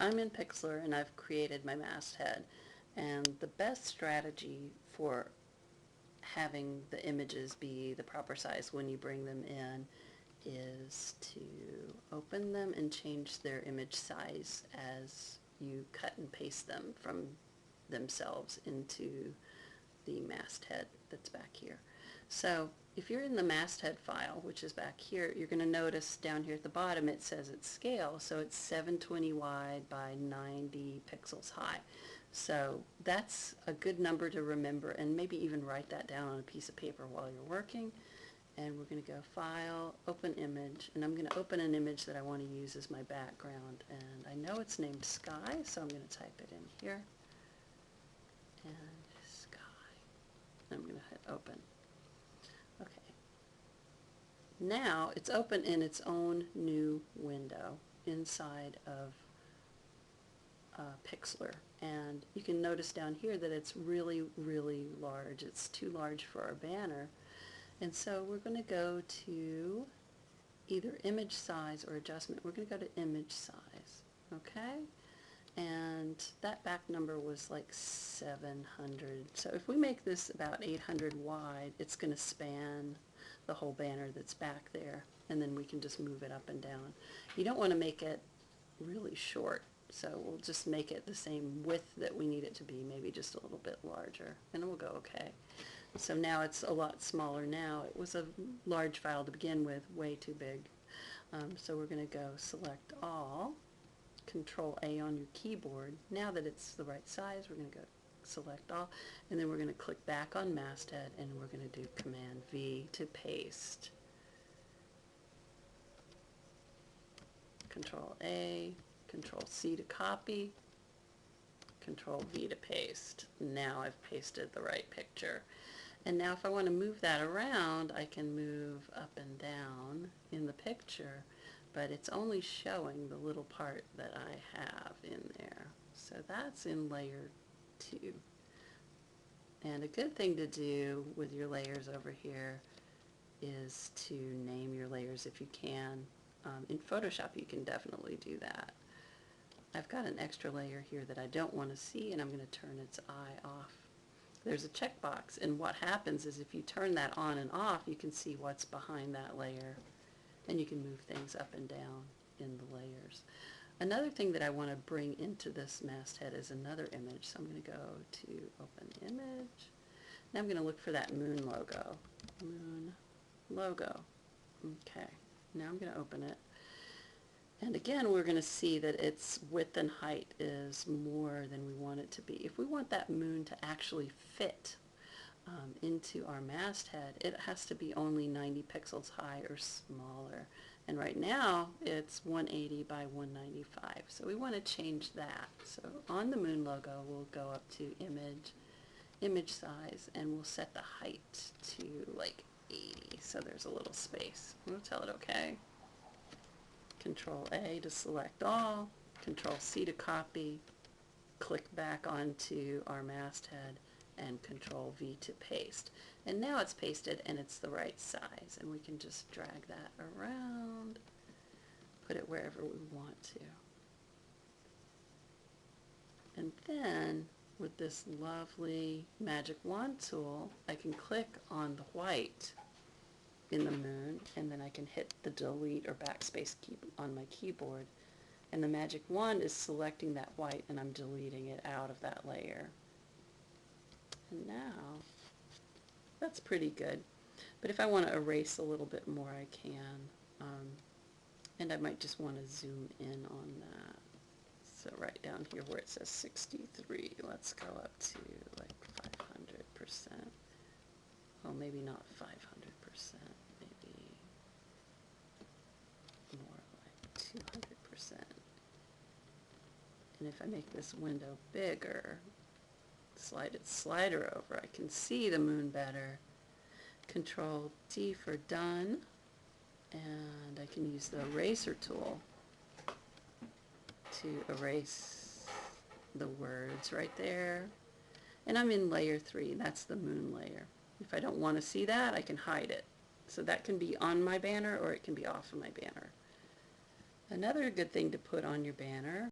I'm in Pixlr and I've created my masthead, and the best strategy for having the images be the proper size when you bring them in is to open them and change their image size as you cut and paste them from themselves into the masthead that's back here. So if you're in the masthead file, which is back here, you're going to notice down here at the bottom it says it's scale, so it's 720 wide by 90 pixels high. So that's a good number to remember, and maybe even write that down on a piece of paper while you're working. And we're going to go File, Open Image, and I'm going to open an image that I want to use as my background. And I know it's named Sky, so I'm going to type it in here. And Sky. I'm going to hit Open. Okay. Now it's open in its own new window inside of Pixlr. And you can notice down here that it's really, really large. It's too large for our banner. And so we're going to go to either image size or adjustment. We're going to go to image size, okay? And that back number was like 700. So if we make this about 800 wide, it's going to span the whole banner that's back there, and then we can just move it up and down. You don't want to make it really short, so we'll just make it the same width that we need it to be, maybe just a little bit larger, and we'll go okay. So now it's a lot smaller now. It was a large file to begin with, way too big. So we're going to go Select All, Control A on your keyboard. Now that it's the right size, we're going to go Select All, and then we're going to click back on Masthead, and we're going to do Command V to paste. Control A, Control C to copy, Control V to paste. Now I've pasted the right picture. And now if I want to move that around, I can move up and down in the picture, but it's only showing the little part that I have in there. So that's in layer 2. And a good thing to do with your layers over here is to name your layers if you can. In Photoshop you can definitely do that. I've got an extra layer here that I don't want to see, and I'm going to turn its eye off. There's a checkbox, and what happens is if you turn that on and off, you can see what's behind that layer, and you can move things up and down in the layers. Another thing that I want to bring into this masthead is another image, so I'm going to go to Open Image. Now I'm going to look for that moon logo. Moon logo. Okay, now I'm going to open it. And again, we're going to see that its width and height is more than we want it to be. If we want that moon to actually fit into our masthead, it has to be only 90 pixels high or smaller. And right now, it's 180 by 195. So we want to change that. So on the moon logo, we'll go up to Image, Image Size, and we'll set the height to like 80. So there's a little space. We'll tell it OK. Control A to select all, Control C to copy, click back onto our masthead, and Control V to paste. And now it's pasted and it's the right size, and we can just drag that around, put it wherever we want to. And then with this lovely magic wand tool, I can click on the white in the moon, and then I can hit the delete or backspace key on my keyboard, and the magic wand is selecting that white, and I'm deleting it out of that layer. And now that's pretty good, but if I want to erase a little bit more, I can, and I might just want to zoom in on that. So right down here where it says 63, let's go up to like 500%. Well, maybe not 500%. Maybe more like 200%. And if I make this window bigger, slide its slider over, I can see the moon better. Control D for done, and I can use the eraser tool to erase the words right there. And I'm in layer 3, that's the moon layer. If I don't want to see that, I can hide it. So that can be on my banner or it can be off of my banner. Another good thing to put on your banner